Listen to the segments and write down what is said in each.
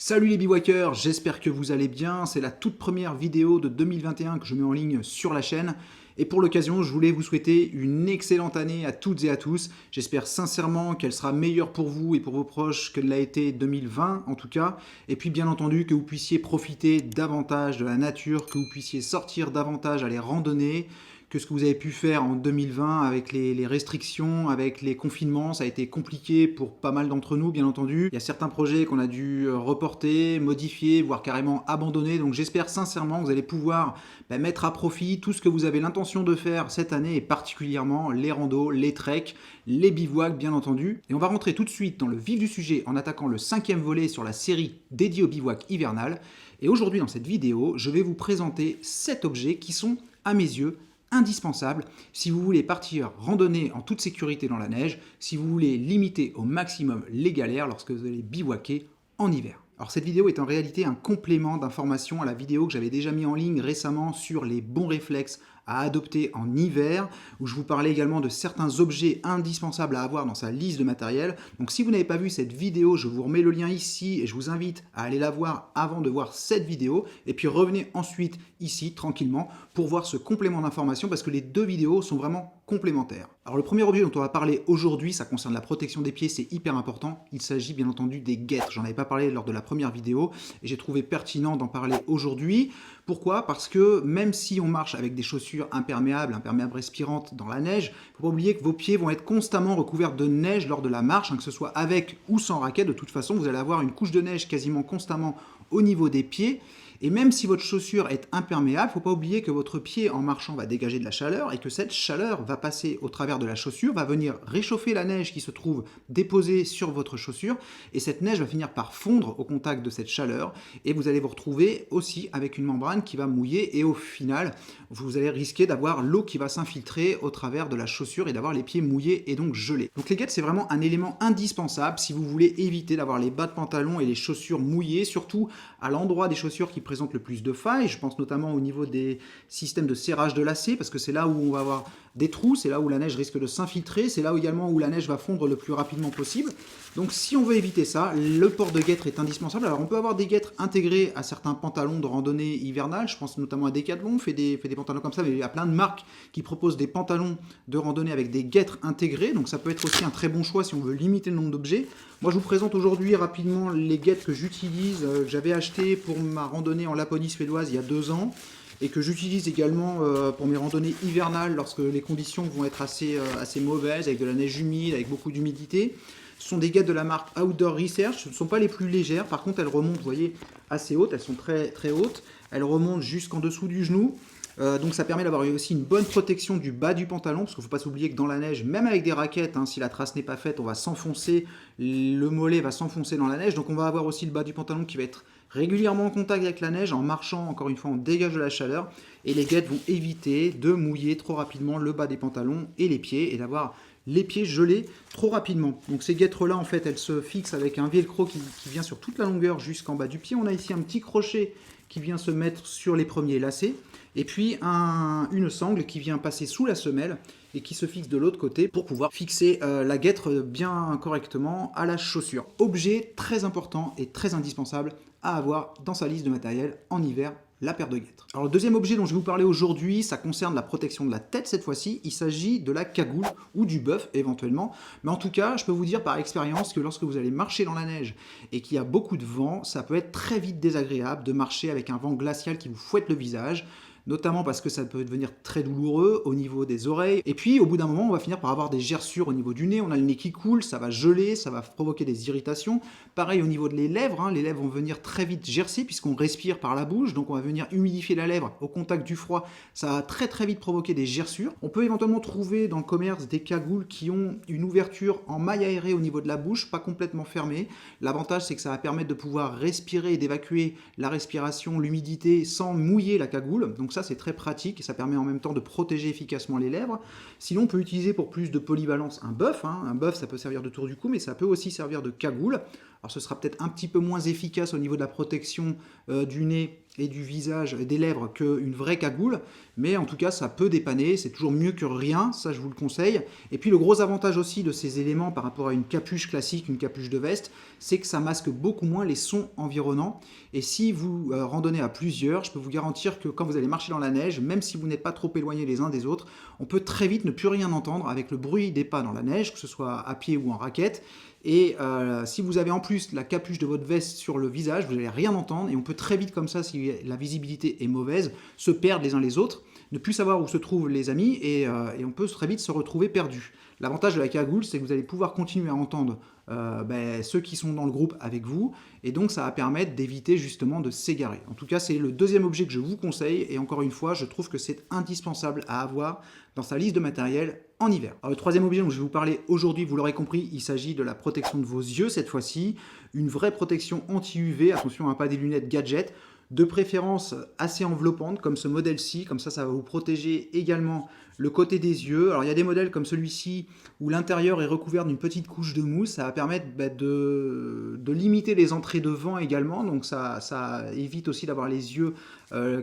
Salut les bivouaqueurs, j'espère que vous allez bien. C'est la toute première vidéo de 2021 que je mets en ligne sur la chaîne. Et pour l'occasion, je voulais vous souhaiter une excellente année à toutes et à tous. J'espère sincèrement qu'elle sera meilleure pour vous et pour vos proches que l'a été 2020 en tout cas. Et puis bien entendu que vous puissiez profiter davantage de la nature, que vous puissiez sortir davantage, aller randonner, que ce que vous avez pu faire en 2020 avec les restrictions, avec les confinements. Ça a été compliqué pour pas mal d'entre nous, bien entendu. Il y a certains projets qu'on a dû reporter, modifier, voire carrément abandonner. Donc j'espère sincèrement que vous allez pouvoir mettre à profit tout ce que vous avez l'intention de faire cette année, et particulièrement les randos, les treks, les bivouacs, bien entendu. Et on va rentrer tout de suite dans le vif du sujet en attaquant le 5e volet sur la série dédiée au bivouac hivernal. Et aujourd'hui, dans cette vidéo, je vais vous présenter 7 objets qui sont, à mes yeux, indispensable si vous voulez partir randonner en toute sécurité dans la neige, si vous voulez limiter au maximum les galères lorsque vous allez bivouaquer en hiver. Alors cette vidéo est en réalité un complément d'information à la vidéo que j'avais déjà mis en ligne récemment sur les bons réflexes à adopter en hiver, où je vous parlais également de certains objets indispensables à avoir dans sa liste de matériel. Donc si vous n'avez pas vu cette vidéo, je vous remets le lien ici et je vous invite à aller la voir avant de voir cette vidéo, et puis revenez ensuite ici tranquillement pour voir ce complément d'information parce que les deux vidéos sont vraiment complémentaires. Alors le premier objet dont on va parler aujourd'hui, ça concerne la protection des pieds, c'est hyper important. Il s'agit bien entendu des guêtres. J'en avais pas parlé lors de la première vidéo et j'ai trouvé pertinent d'en parler aujourd'hui. Pourquoi? Parce que même si on marche avec des chaussures imperméables respirantes dans la neige, il ne faut pas oublier que vos pieds vont être constamment recouverts de neige lors de la marche, que ce soit avec ou sans raquette. De toute façon, vous allez avoir une couche de neige quasiment constamment au niveau des pieds. Et même si votre chaussure est imperméable, il ne faut pas oublier que votre pied en marchant va dégager de la chaleur et que cette chaleur va passer au travers de la chaussure, va venir réchauffer la neige qui se trouve déposée sur votre chaussure et cette neige va finir par fondre au contact de cette chaleur et vous allez vous retrouver aussi avec une membrane qui va mouiller et au final, vous allez risquer d'avoir l'eau qui va s'infiltrer au travers de la chaussure et d'avoir les pieds mouillés et donc gelés. Donc les guêtres, c'est vraiment un élément indispensable si vous voulez éviter d'avoir les bas de pantalon et les chaussures mouillées, surtout à l'endroit des chaussures qui présente le plus de failles. Je pense notamment au niveau des systèmes de serrage de lacets, parce que c'est là où on va avoir des trous, c'est là où la neige risque de s'infiltrer, c'est là également où la neige va fondre le plus rapidement possible. Donc si on veut éviter ça, le port de guêtres est indispensable. Alors on peut avoir des guêtres intégrées à certains pantalons de randonnée hivernale, je pense notamment à Decathlon, fait des pantalons comme ça, mais il y a plein de marques qui proposent des pantalons de randonnée avec des guêtres intégrées, donc ça peut être aussi un très bon choix si on veut limiter le nombre d'objets. Moi je vous présente aujourd'hui rapidement les guêtres que j'utilise, que j'avais acheté pour ma randonnée en Laponie suédoise il y a 2 ans, et que j'utilise également pour mes randonnées hivernales lorsque les conditions vont être assez mauvaises, avec de la neige humide, avec beaucoup d'humidité. Ce sont des guêtres de la marque Outdoor Research, ce ne sont pas les plus légères, par contre elles remontent, vous voyez, assez hautes, elles sont très, très hautes, elles remontent jusqu'en dessous du genou. Donc ça permet d'avoir aussi une bonne protection du bas du pantalon, parce qu'il ne faut pas s'oublier que dans la neige, même avec des raquettes, si la trace n'est pas faite, on va s'enfoncer, le mollet va s'enfoncer dans la neige, donc on va avoir aussi le bas du pantalon qui va être régulièrement en contact avec la neige. En marchant, encore une fois, on dégage de la chaleur, et les guêtres vont éviter de mouiller trop rapidement le bas des pantalons et les pieds, et d'avoir les pieds gelés trop rapidement. Donc ces guêtres-là, en fait, elles se fixent avec un velcro qui vient sur toute la longueur jusqu'en bas du pied. On a ici un petit crochet qui vient se mettre sur les premiers lacets, et puis une sangle qui vient passer sous la semelle et qui se fixe de l'autre côté pour pouvoir fixer la guêtre bien correctement à la chaussure. Objet très important et très indispensable à avoir dans sa liste de matériel en hiver, la paire de guêtres. Alors le deuxième objet dont je vais vous parler aujourd'hui, ça concerne la protection de la tête cette fois-ci. Il s'agit de la cagoule ou du buff éventuellement. Mais en tout cas, je peux vous dire par expérience que lorsque vous allez marcher dans la neige et qu'il y a beaucoup de vent, ça peut être très vite désagréable de marcher avec un vent glacial qui vous fouette le visage, notamment parce que ça peut devenir très douloureux au niveau des oreilles. Et puis, au bout d'un moment, on va finir par avoir des gerçures au niveau du nez. On a le nez qui coule, ça va geler, ça va provoquer des irritations. Pareil au niveau des lèvres, les lèvres vont venir très vite gercer puisqu'on respire par la bouche. Donc, on va venir humidifier la lèvre au contact du froid. Ça va très très vite provoquer des gerçures. On peut éventuellement trouver dans le commerce des cagoules qui ont une ouverture en maille aérée au niveau de la bouche, pas complètement fermée. L'avantage, c'est que ça va permettre de pouvoir respirer et d'évacuer la respiration, l'humidité sans mouiller la cagoule. Donc ça, c'est très pratique et ça permet en même temps de protéger efficacement les lèvres. Sinon, on peut utiliser pour plus de polyvalence un buff. Un buff, ça peut servir de tour du cou, mais ça peut aussi servir de cagoule. Alors ce sera peut-être un petit peu moins efficace au niveau de la protection du nez et du visage et des lèvres qu'une vraie cagoule, mais en tout cas ça peut dépanner, c'est toujours mieux que rien, ça je vous le conseille. Et puis le gros avantage aussi de ces éléments par rapport à une capuche classique, une capuche de veste, c'est que ça masque beaucoup moins les sons environnants. Et si vous randonnez à plusieurs, je peux vous garantir que quand vous allez marcher dans la neige, même si vous n'êtes pas trop éloignés les uns des autres, on peut très vite ne plus rien entendre avec le bruit des pas dans la neige, que ce soit à pied ou en raquette. Et si vous avez en plus la capuche de votre veste sur le visage, vous n'allez rien entendre et on peut très vite comme ça, si la visibilité est mauvaise, se perdre les uns les autres, ne plus savoir où se trouvent les amis et on peut très vite se retrouver perdu. L'avantage de la cagoule, c'est que vous allez pouvoir continuer à entendre ceux qui sont dans le groupe avec vous et donc ça va permettre d'éviter justement de s'égarer. En tout cas, c'est le deuxième objet que je vous conseille et encore une fois, je trouve que c'est indispensable à avoir dans sa liste de matériel en hiver. Alors, le troisième objet dont je vais vous parler aujourd'hui, vous l'aurez compris, il s'agit de la protection de vos yeux cette fois-ci, une vraie protection anti-UV, attention à pas des lunettes gadget, de préférence assez enveloppante comme ce modèle-ci, comme ça va vous protéger également le côté des yeux. Alors il y a des modèles comme celui-ci où l'intérieur est recouvert d'une petite couche de mousse, ça va permettre de limiter les entrées de vent également, donc ça évite aussi d'avoir les yeux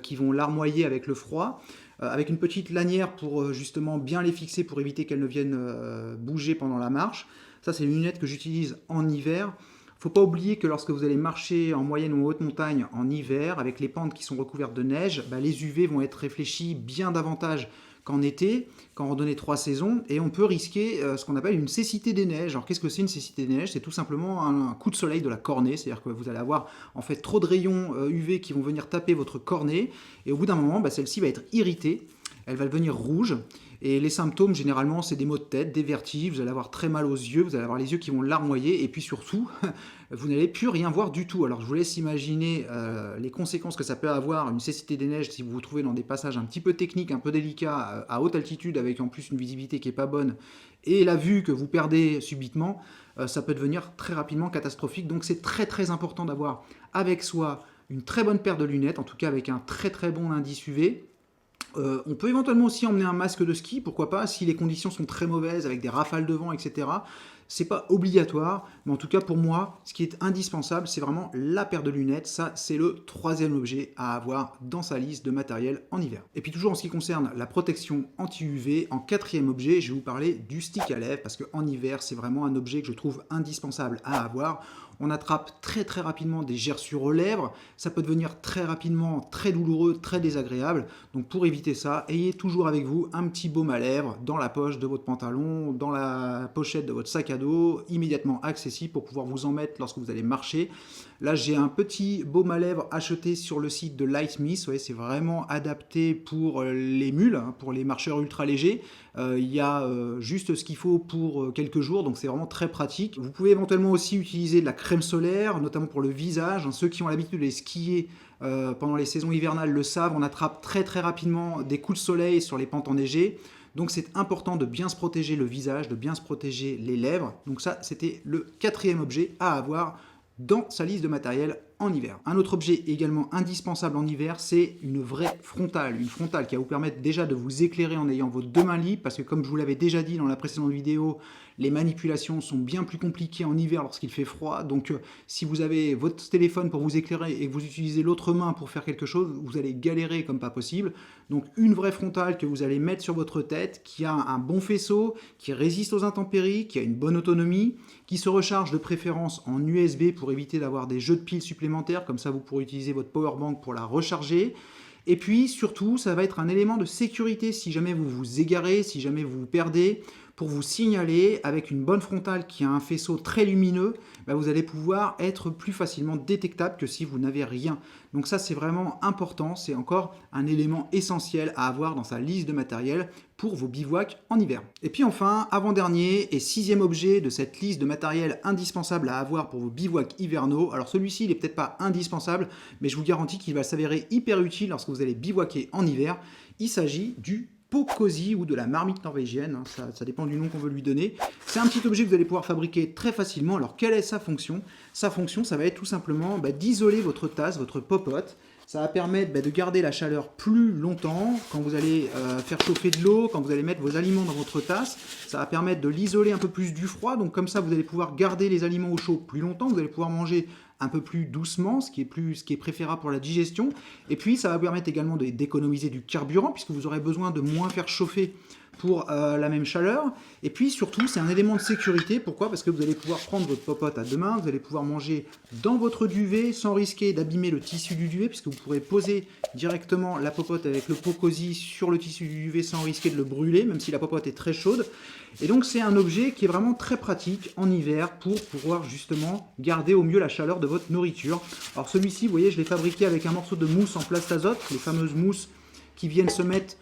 qui vont larmoyer avec le froid. Avec une petite lanière pour justement bien les fixer pour éviter qu'elles ne viennent bouger pendant la marche. Ça c'est une lunette que j'utilise en hiver. Il ne faut pas oublier que lorsque vous allez marcher en moyenne ou en haute montagne en hiver, avec les pentes qui sont recouvertes de neige, les UV vont être réfléchis bien davantage qu'en été, qu'en randonnée 3 saisons, et on peut risquer ce qu'on appelle une cécité des neiges. Alors qu'est-ce que c'est une cécité des neiges? C'est tout simplement un coup de soleil de la cornée, c'est-à-dire que vous allez avoir en fait trop de rayons UV qui vont venir taper votre cornée, et au bout d'un moment, celle-ci va être irritée, elle va devenir rouge, et les symptômes généralement c'est des maux de tête, des vertiges, vous allez avoir très mal aux yeux, vous allez avoir les yeux qui vont larmoyer, et puis surtout, vous n'allez plus rien voir du tout. Alors je vous laisse imaginer les conséquences que ça peut avoir, une cécité des neiges, si vous vous trouvez dans des passages un petit peu techniques, un peu délicats, à haute altitude, avec en plus une visibilité qui n'est pas bonne, et la vue que vous perdez subitement, ça peut devenir très rapidement catastrophique. Donc c'est très très important d'avoir avec soi une très bonne paire de lunettes, en tout cas avec un très très bon indice UV. On peut éventuellement aussi emmener un masque de ski, pourquoi pas, si les conditions sont très mauvaises, avec des rafales de vent, etc. C'est pas obligatoire, mais en tout cas pour moi, ce qui est indispensable, c'est vraiment la paire de lunettes. Ça, c'est le troisième objet à avoir dans sa liste de matériel en hiver. Et puis toujours en ce qui concerne la protection anti-UV, en quatrième objet, je vais vous parler du stick à lèvres, parce qu'en hiver, c'est vraiment un objet que je trouve indispensable à avoir. On attrape très très rapidement des gerçures aux lèvres, ça peut devenir très rapidement très douloureux, très désagréable. Donc pour éviter ça, ayez toujours avec vous un petit baume à lèvres dans la poche de votre pantalon, dans la pochette de votre sac à dos, immédiatement accessible pour pouvoir vous en mettre lorsque vous allez marcher. Là j'ai un petit baume à lèvres acheté sur le site de Lightsmith, ouais, c'est vraiment adapté pour les mules, pour les marcheurs ultra légers. Il y a juste ce qu'il faut pour quelques jours, donc c'est vraiment très pratique. Vous pouvez éventuellement aussi utiliser de la crème solaire, notamment pour le visage. Ceux qui ont l'habitude de skier pendant les saisons hivernales le savent, on attrape très très rapidement des coups de soleil sur les pentes enneigées. Donc c'est important de bien se protéger le visage, de bien se protéger les lèvres. Donc ça, c'était le quatrième objet à avoir dans sa liste de matériel en hiver. Un autre objet également indispensable en hiver, c'est une vraie frontale. Une frontale qui va vous permettre déjà de vous éclairer en ayant vos deux mains libres, parce que comme je vous l'avais déjà dit dans la précédente vidéo, les manipulations sont bien plus compliquées en hiver lorsqu'il fait froid. Donc si vous avez votre téléphone pour vous éclairer et que vous utilisez l'autre main pour faire quelque chose, vous allez galérer comme pas possible. Donc une vraie frontale que vous allez mettre sur votre tête, qui a un bon faisceau, qui résiste aux intempéries, qui a une bonne autonomie, qui se recharge de préférence en USB pour éviter d'avoir des jeux de piles supplémentaires, comme ça vous pourrez utiliser votre powerbank pour la recharger. Et puis surtout, ça va être un élément de sécurité si jamais vous vous égarez, si jamais vous vous perdez, pour vous signaler. Avec une bonne frontale qui a un faisceau très lumineux, vous allez pouvoir être plus facilement détectable que si vous n'avez rien. Donc ça, c'est vraiment important, c'est encore un élément essentiel à avoir dans sa liste de matériel pour vos bivouacs en hiver. Et puis enfin, avant-dernier et sixième objet de cette liste de matériel indispensable à avoir pour vos bivouacs hivernaux. Alors celui-ci, il n'est peut-être pas indispensable, mais je vous garantis qu'il va s'avérer hyper utile lorsque vous allez bivouaquer en hiver. Il s'agit du pot cosy ou de la marmite norvégienne, ça dépend du nom qu'on veut lui donner. C'est un petit objet que vous allez pouvoir fabriquer très facilement. Alors quelle est sa fonction? Sa fonction, ça va être tout simplement d'isoler votre tasse, votre popote, Ça va permettre de garder la chaleur plus longtemps quand vous allez faire chauffer de l'eau, quand vous allez mettre vos aliments dans votre tasse. Ça va permettre de l'isoler un peu plus du froid, donc comme ça vous allez pouvoir garder les aliments au chaud plus longtemps, vous allez pouvoir manger un peu plus doucement, ce qui est préférable pour la digestion. Et puis ça va vous permettre également d'économiser du carburant, puisque vous aurez besoin de moins faire chauffer pour la même chaleur. Et puis surtout, c'est un élément de sécurité. Pourquoi? Parce que vous allez pouvoir prendre votre popote à deux mains, vous allez pouvoir manger dans votre duvet sans risquer d'abîmer le tissu du duvet, puisque vous pourrez poser directement la popote avec le pot cosy sur le tissu du duvet sans risquer de le brûler, même si la popote est très chaude. Et donc c'est un objet qui est vraiment très pratique en hiver pour pouvoir justement garder au mieux la chaleur de votre nourriture. Alors celui-ci, vous voyez, je l'ai fabriqué avec un morceau de mousse en plastazote, les fameuses mousses qui viennent se mettre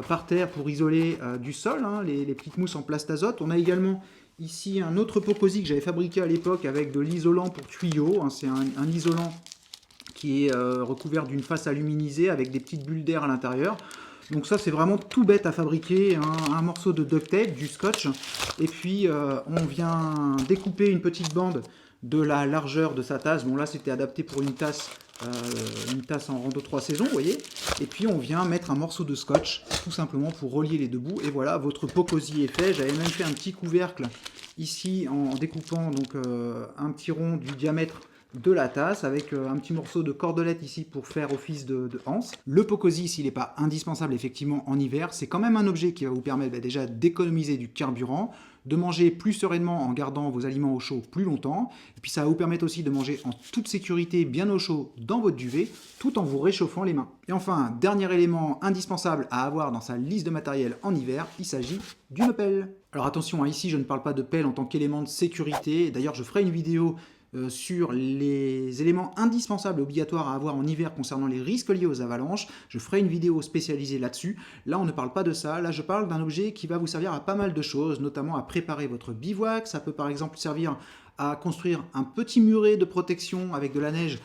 par terre pour isoler du sol, hein, les petites mousses en plastazote. On a également ici un autre pot cosy que j'avais fabriqué à l'époque avec de l'isolant pour tuyaux. Hein, c'est un isolant qui est recouvert d'une face aluminisée avec des petites bulles d'air à l'intérieur. Donc ça c'est vraiment tout bête à fabriquer, un morceau de duct tape, du scotch, et puis on vient découper une petite bande de la largeur de sa tasse. Bon là c'était adapté pour une tasse en rando 3 saisons, vous voyez. Et puis on vient mettre un morceau de scotch, tout simplement pour relier les deux bouts. Et voilà, votre pot cosy est fait. J'avais même fait un petit couvercle ici en découpant donc un petit rond du diamètre de la tasse avec un petit morceau de cordelette ici pour faire office de anse. Le pot cosy, s'il n'est pas indispensable effectivement en hiver, c'est quand même un objet qui va vous permettre déjà d'économiser du carburant, de manger plus sereinement en gardant vos aliments au chaud plus longtemps, et puis ça va vous permettre aussi de manger en toute sécurité bien au chaud dans votre duvet, tout en vous réchauffant les mains. Et enfin, dernier élément indispensable à avoir dans sa liste de matériel en hiver, il s'agit d'une pelle. Alors attention, ici je ne parle pas de pelle en tant qu'élément de sécurité, d'ailleurs je ferai une vidéo sur les éléments indispensables et obligatoires à avoir en hiver concernant les risques liés aux avalanches. Je ferai une vidéo spécialisée là-dessus. Là, on ne parle pas de ça. Là, je parle d'un objet qui va vous servir à pas mal de choses, notamment à préparer votre bivouac. Ça peut par exemple servir à construire un petit muret de protection avec de la neige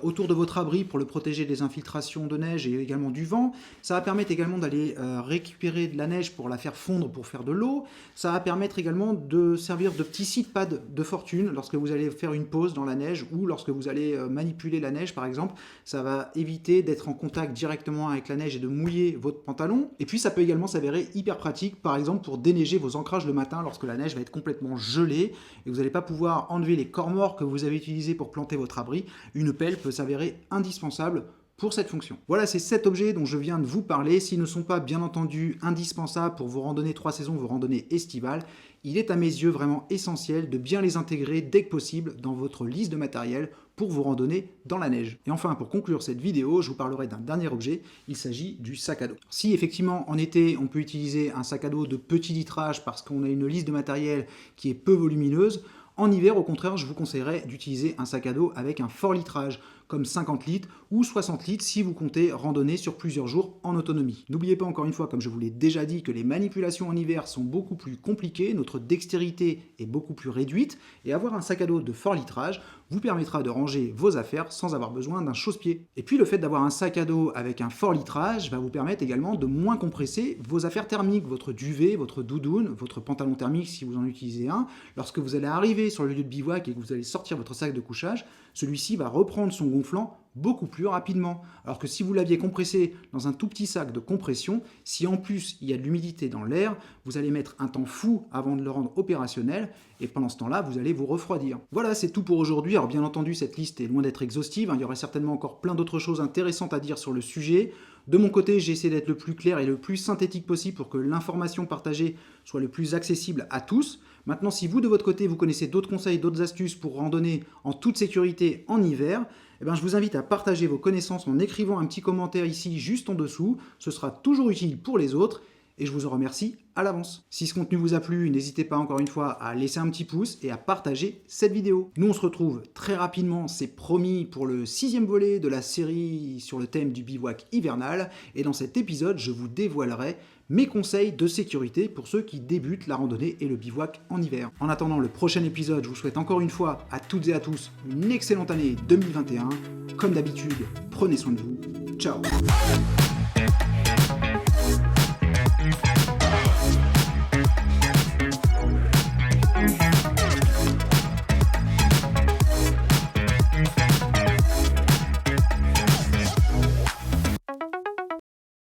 autour de votre abri pour le protéger des infiltrations de neige et également du vent. Ça va permettre également d'aller récupérer de la neige pour la faire fondre pour faire de l'eau. Ça va permettre également de servir de petit seat pad de fortune lorsque vous allez faire une pause dans la neige ou lorsque vous allez manipuler la neige par exemple. Ça va éviter d'être en contact directement avec la neige et de mouiller votre pantalon. Et puis ça peut également s'avérer hyper pratique par exemple pour déneiger vos ancrages le matin lorsque la neige va être complètement gelée et vous n'allez pas pouvoir enlever les corps morts que vous avez utilisés pour planter votre abri. Une pelle peut s'avérer indispensable pour cette fonction. Voilà, c'est 7 objets dont je viens de vous parler. S'ils ne sont pas bien entendu indispensables pour vos randonnées 3 saisons, vos randonnées estivales, il est à mes yeux vraiment essentiel de bien les intégrer dès que possible dans votre liste de matériel pour vos randonnées dans la neige. Et enfin, pour conclure cette vidéo, je vous parlerai d'un dernier objet, il s'agit du sac à dos. Si effectivement en été on peut utiliser un sac à dos de petit litrage parce qu'on a une liste de matériel qui est peu volumineuse, en hiver, au contraire, je vous conseillerais d'utiliser un sac à dos avec un fort litrage, comme 50 litres ou 60 litres si vous comptez randonner sur plusieurs jours en autonomie. N'oubliez pas encore une fois, comme je vous l'ai déjà dit, que les manipulations en hiver sont beaucoup plus compliquées, notre dextérité est beaucoup plus réduite, et avoir un sac à dos de fort litrage vous permettra de ranger vos affaires sans avoir besoin d'un chausse-pied. Et puis le fait d'avoir un sac à dos avec un fort litrage va vous permettre également de moins compresser vos affaires thermiques, votre duvet, votre doudoune, votre pantalon thermique si vous en utilisez un. Lorsque vous allez arriver sur le lieu de bivouac et que vous allez sortir votre sac de couchage, celui-ci va reprendre son gonflant beaucoup plus rapidement. Alors que si vous l'aviez compressé dans un tout petit sac de compression, si en plus il y a de l'humidité dans l'air, vous allez mettre un temps fou avant de le rendre opérationnel et pendant ce temps-là, vous allez vous refroidir. Voilà, c'est tout pour aujourd'hui. Alors bien entendu, cette liste est loin d'être exhaustive. Il y aurait certainement encore plein d'autres choses intéressantes à dire sur le sujet. De mon côté, j'ai essayé d'être le plus clair et le plus synthétique possible pour que l'information partagée soit le plus accessible à tous. Maintenant, si vous, de votre côté, vous connaissez d'autres conseils, d'autres astuces pour randonner en toute sécurité en hiver, eh bien, je vous invite à partager vos connaissances en écrivant un petit commentaire ici juste en dessous. Ce sera toujours utile pour les autres et je vous en remercie à l'avance. Si ce contenu vous a plu, n'hésitez pas encore une fois à laisser un petit pouce et à partager cette vidéo. Nous, on se retrouve très rapidement, c'est promis, pour le 6e volet de la série sur le thème du bivouac hivernal. Et dans cet épisode, je vous dévoilerai mes conseils de sécurité pour ceux qui débutent la randonnée et le bivouac en hiver. En attendant le prochain épisode, je vous souhaite encore une fois à toutes et à tous une excellente année 2021. Comme d'habitude, prenez soin de vous. Ciao.